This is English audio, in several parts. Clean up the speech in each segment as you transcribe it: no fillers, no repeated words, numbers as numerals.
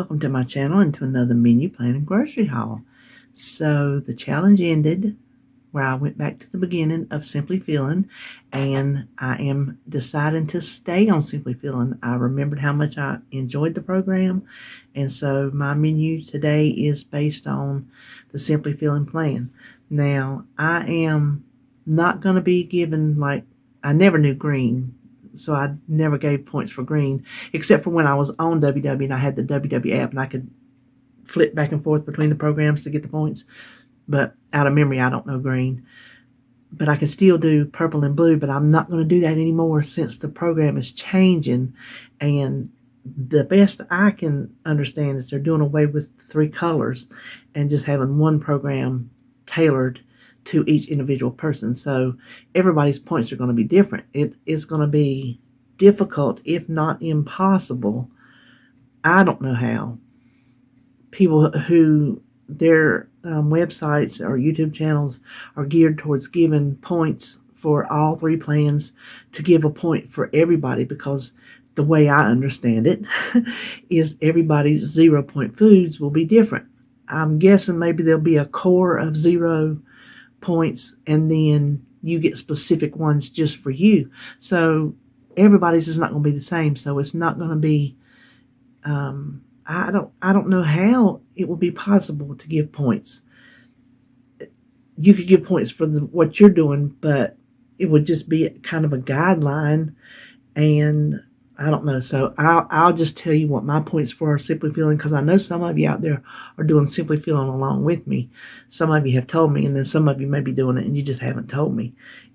welcome to my channel and to another menu plan and grocery haul. So the challenge ended where I went back to the beginning of Simply Feeling, and I am deciding to stay on Simply Feeling. I remembered how much I enjoyed the program, and so my menu today is based on the Simply Feeling plan. Now, I am not going to be given, like, I never knew green, so I never gave points for green, except for when I was on WW and I had the WW app and I could flip back and forth between the programs to get the points. But out of memory, I don't know green. But I can still do purple and blue, but I'm not going to do that anymore since the program is changing. And the best I can understand is they're doing away with 3 colors and just having one program tailored to each individual person. So everybody's points are going to be different. It is going to be difficult, if not impossible. I don't know how. People who their websites or YouTube channels are geared towards giving points for all 3 plans to give a point for everybody, because the way I understand it is everybody's 0-point foods will be different. I'm guessing maybe there'll be a core of 0 points and then you get specific ones just for you. So everybody's is not going to be the same. So it's not going to be I don't know how it will be possible to give points. You could give points for what you're doing, but it would just be kind of a guideline, and I don't know. So I'll just tell you what my points for are Simply Feeling, because I know some of you out there are doing Simply Feeling along with me. Some of you have told me, and then some of you may be doing it and you just haven't told me.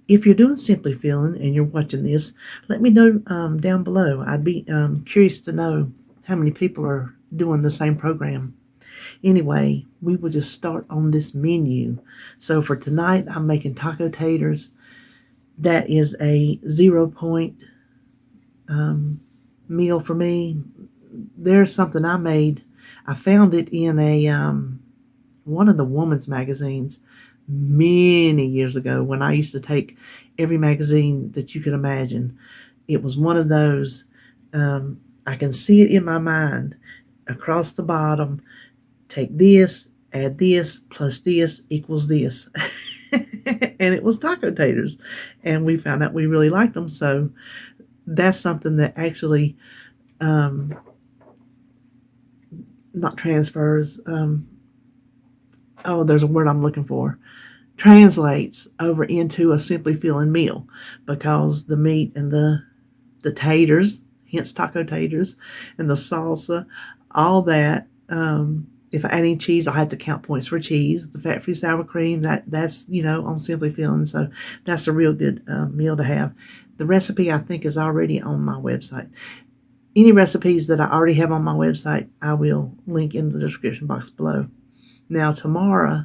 If you're doing Simply Feeling and you're watching this, let me know down below. I'd be curious to know how many people are doing the same program. Anyway, we will just start on this menu. So for tonight, I'm making taco taters. That is a 0-point meal for me. There's something I made. I found it in a one of the women's magazines many years ago when I used to take every magazine that you could imagine. It was one of those. I can see it in my mind. Across the bottom, take this, add this, plus this equals this. And it was taco taters. And we found out we really liked them. So that's something that actually, not transfers, there's a word I'm looking for, translates over into a Simply Feeling meal, because the meat and the taters, hence taco taters, and the salsa, all that. If I add any cheese, I have to count points for cheese. The fat-free sour cream, that's on Simply Feeling. So that's a real good meal to have. The recipe, I think, is already on my website. Any recipes that I already have on my website, I will link in the description box below. Now tomorrow,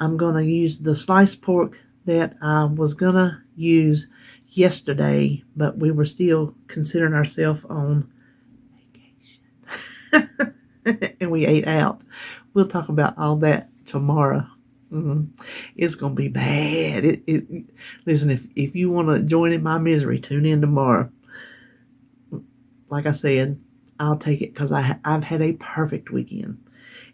I'm going to use the sliced pork that I was going to use yesterday, but we were still considering ourselves on vacation. And we ate out. We'll talk about all that tomorrow. It's going to be bad. Listen, if you want to join in my misery, tune in tomorrow. Like I said, I'll take it because I've had a perfect weekend.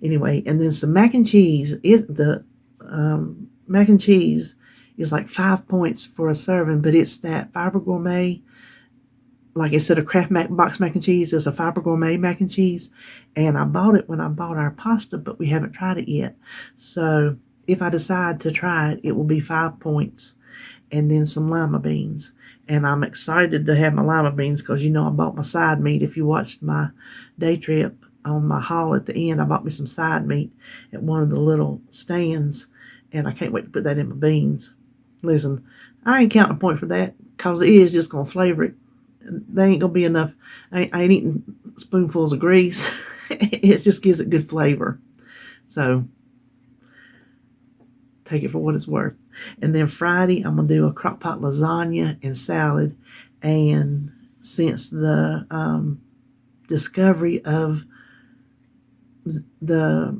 Anyway, and then some mac and cheese. Mac and cheese is like 5 points for a serving, but it's that Fiber Gourmet. Like I said, a Kraft box mac and cheese is a Fiber Gourmet mac and cheese. And I bought it when I bought our pasta, but we haven't tried it yet. So if I decide to try it, it will be 5 points. And then some lima beans. And I'm excited to have my lima beans because, I bought my side meat. If you watched my day trip on my haul at the end, I bought me some side meat at one of the little stands. And I can't wait to put that in my beans. Listen, I ain't counting a point for that because it is just going to flavor it. They ain't going to be enough. I ain't eating spoonfuls of grease. It just gives it good flavor. So take it for what it's worth. And then Friday, I'm going to do a Crockpot Lasagna and salad. And since the discovery of the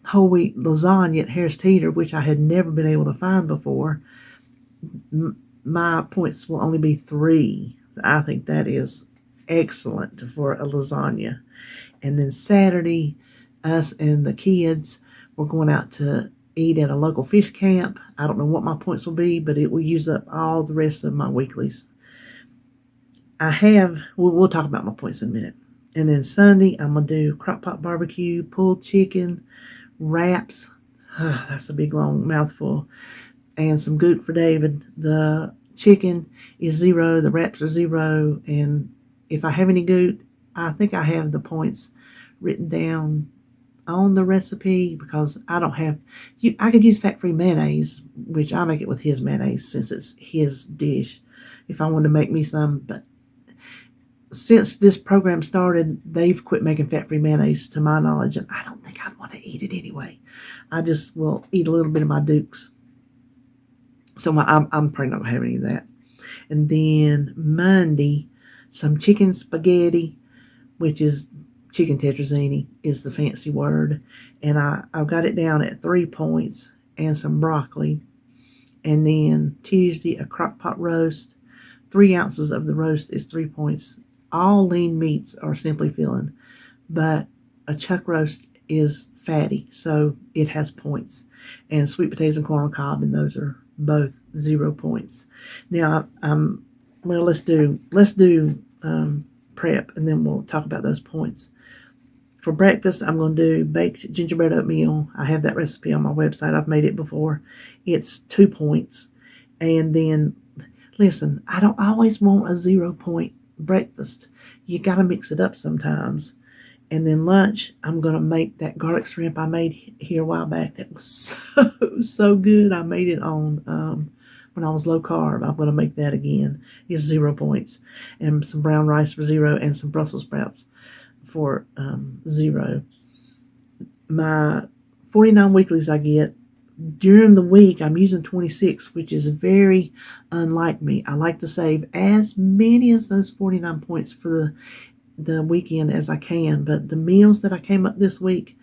whole wheat lasagna at Harris Teeter, which I had never been able to find before, my points will only be 3. I think that is excellent for a lasagna. And then Saturday, us and the kids were going out to eat at a local fish camp. I don't know what my points will be, but it will use up all the rest of my weeklies. We'll talk about my points in a minute. And then Sunday, I'm going to do Crockpot barbecue, pulled chicken, wraps. That's a big long mouthful. And some goot for David. The chicken is 0. The wraps are 0. And if I have any goot, I think I have the points written down on the recipe because I don't have. I could use fat-free mayonnaise, which I make it with his mayonnaise since it's his dish. If I wanted to make me some, but since this program started, they've quit making fat-free mayonnaise to my knowledge, and I don't think I'd want to eat it anyway. I just will eat a little bit of my Dukes. So I'm probably not going to have any of that. And then Monday, some chicken spaghetti, which is chicken tetrazzini is the fancy word. And I've got it down at 3 points and some broccoli. And then Tuesday, a crock pot roast. 3 ounces of the roast is 3 points. All lean meats are simply filling, but a chuck roast is fatty, so it has points. And sweet potatoes and corn on cob, and those are both 0 points. Now, let's do prep, and then we'll talk about those points. For breakfast, I'm going to do baked gingerbread oatmeal. I have that recipe on my website. I've made it before. It's 2 points. And then, listen, I don't always want a 0 point breakfast. You got to mix it up sometimes. And then lunch, I'm going to make that garlic shrimp I made here a while back. That was so good. I made it on when I was low carb. I'm going to make that again. It's 0 points. And some brown rice for 0 and some Brussels sprouts for 0. My 49 weeklies I get during the week, I'm using 26, which is very unlike me. I like to save as many as those 49 points for the weekend as I can. But the meals that I came up this week,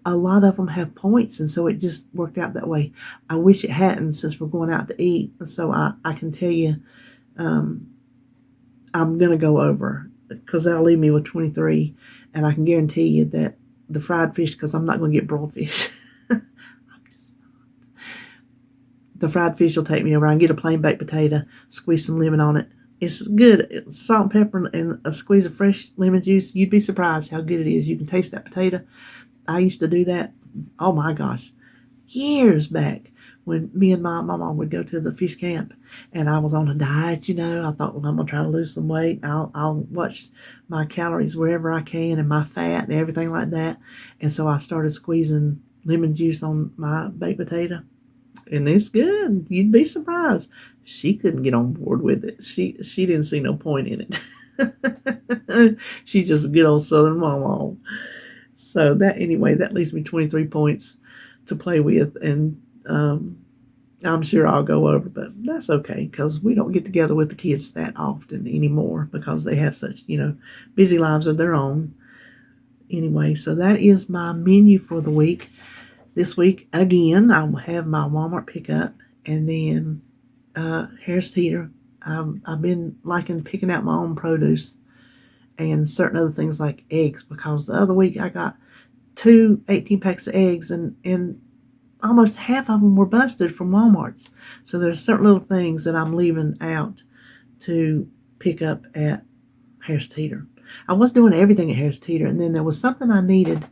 a lot of them have points, and so it just worked out that way. I wish it hadn't, since we're going out to eat. So I can tell you, I'm going to go over, because that'll leave me with 23, and I can guarantee you that the fried fish, because I'm not going to get broiled fish. The fried fish will take me over. I can get a plain baked potato, squeeze some lemon on it. It's good. It's salt and pepper and a squeeze of fresh lemon juice. You'd be surprised how good it is. You can taste that potato. I used to do that, oh my gosh, years back when me and my mama would go to the fish camp, and I was on a diet, I thought, well, I'm going to try to lose some weight. I'll watch my calories wherever I can and my fat and everything like that. And so I started squeezing lemon juice on my baked potato. And it's good. You'd be surprised. She couldn't get on board with it. She didn't see no point in it. She's just a good old Southern mama. So that leaves me 23 points to play with. And I'm sure I'll go over, but that's okay, because we don't get together with the kids that often anymore because they have such, busy lives of their own. Anyway, so that is my menu for the week. This week, again, I'll have my Walmart pickup, and then Harris Teeter. I've been liking picking out my own produce and certain other things like eggs, because the other week I got 2 18 packs of eggs, and almost half of them were busted from Walmart's. So there's certain little things that I'm leaving out to pick up at Harris Teeter. I was doing everything at Harris Teeter, and then there was something I needed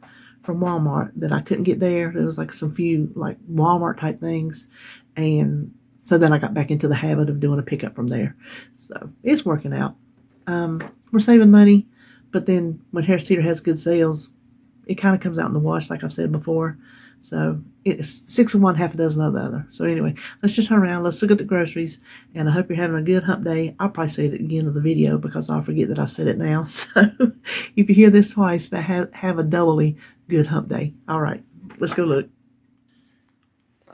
from Walmart that I couldn't get there. There was like some few like Walmart type things, and so then I got back into the habit of doing a pickup from there. So it's working out. We're saving money, but then when Harris Teeter has good sales, it kind of comes out in the wash, like I've said before. So it's 6 of one, half a dozen of the other. So anyway, let's just turn around. Let's look at the groceries, and I hope you're having a good hump day. I'll probably say it at the end of the video because I'll forget that I said it now. So if you hear this twice, have a doubly good hump day. All right, let's go look.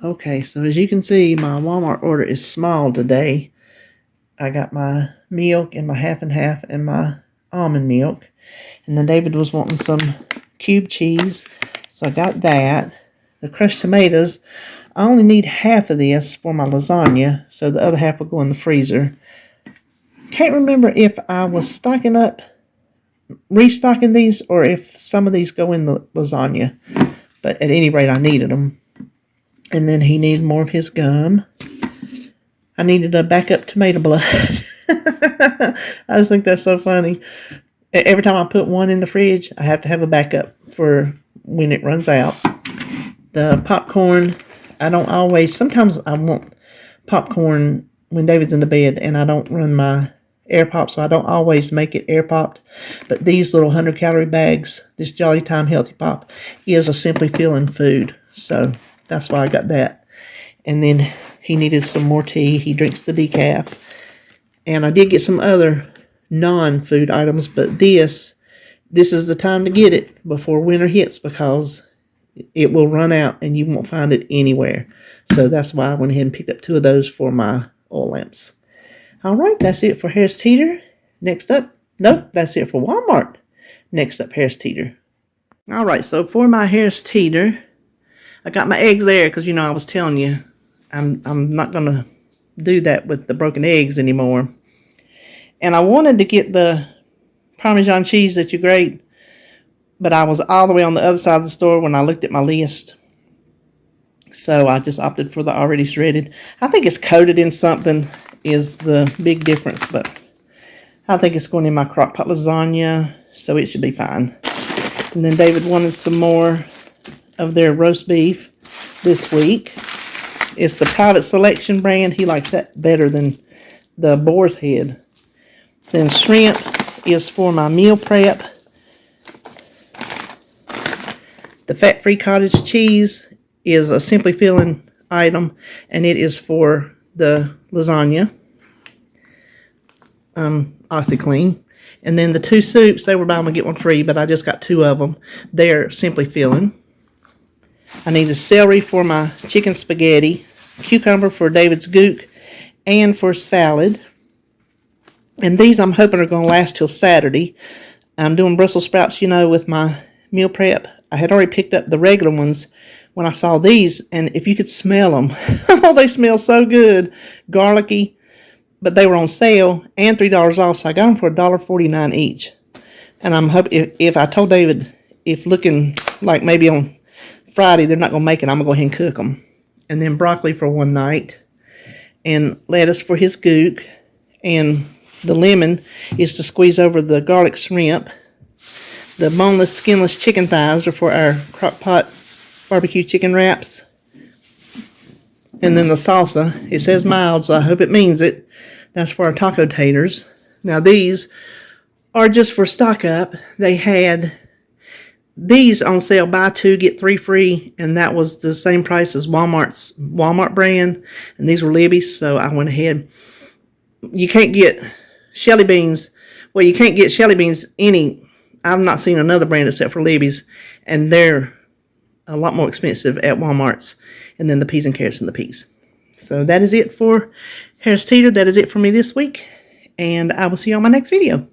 Okay, so as you can see, my Walmart order is small today. I got my milk and my half and half and my almond milk. And then David was wanting some cube cheese, so I got that. The crushed tomatoes, I only need half of this for my lasagna, so the other half will go in the freezer. Can't remember if I was stocking up restocking these or if some of these go in the lasagna. But at any rate, I needed them. And then he needed more of his gum. I needed a backup tomato blood. I just think that's so funny. Every time I put one in the fridge, I have to have a backup for when it runs out. The popcorn, I don't always, sometimes I want popcorn when David's in the bed and I don't run my air pop, so I don't always make it air popped. But these little 100-calorie bags, this Jolly Time Healthy Pop, is a Simply Feeling food. So that's why I got that. And then he needed some more tea. He drinks the decaf. And I did get some other non-food items, but this is the time to get it before winter hits because it will run out and you won't find it anywhere. So that's why I went ahead and picked up 2 of those for my oil lamps. All right, that's it for Harris Teeter. Next up, no, that's it for Walmart. Next up, Harris Teeter. All right, so for my Harris Teeter, I got my eggs there because, I was telling you, I'm not going to do that with the broken eggs anymore. And I wanted to get the Parmesan cheese that you grate, but I was all the way on the other side of the store when I looked at my list. So I just opted for the already shredded. I think it's coated in something is the big difference, but I think it's going in my Crockpot Lasagna, so it should be fine. And then David wanted some more of their roast beef this week. It's the Private Selection brand. He likes that better than the boar's head. Then shrimp is for my meal prep. The fat-free cottage cheese is a Simply Feeling item, and it is for the lasagna. OxyClean. And then the 2 soups, they were buy one get one free, but I just got 2 of them. They're Simply Feeling. I need the celery for my chicken spaghetti, cucumber for David's gook, and for salad. And these I'm hoping are going to last till Saturday. I'm doing Brussels sprouts, with my meal prep. I had already picked up the regular ones when I saw these, and if you could smell them, oh, they smell so good, garlicky, but they were on sale and $3 off, so I got them for $1.49 each. And I'm hoping, if I told David, if looking like maybe on Friday they're not going to make it, I'm going to go ahead and cook them. And then broccoli for one night, and lettuce for his gook, and the lemon is to squeeze over the garlic shrimp. The boneless, skinless chicken thighs are for our Crockpot barbecue chicken wraps. And then the salsa, it says mild, so I hope it means it. That's for our taco taters. Now these are just for stock up. They had these on sale, buy 2, get 3 free, and that was the same price as Walmart brand. And these were Libby's, so I went ahead. You can't get Shelly beans. Well, you can't get Shelly beans I've not seen another brand except for Libby's, and they're a lot more expensive at Walmart's. And then the peas and carrots and the peas. So that is it for Harris Teeter. That is it for me this week, and I will see you on my next video.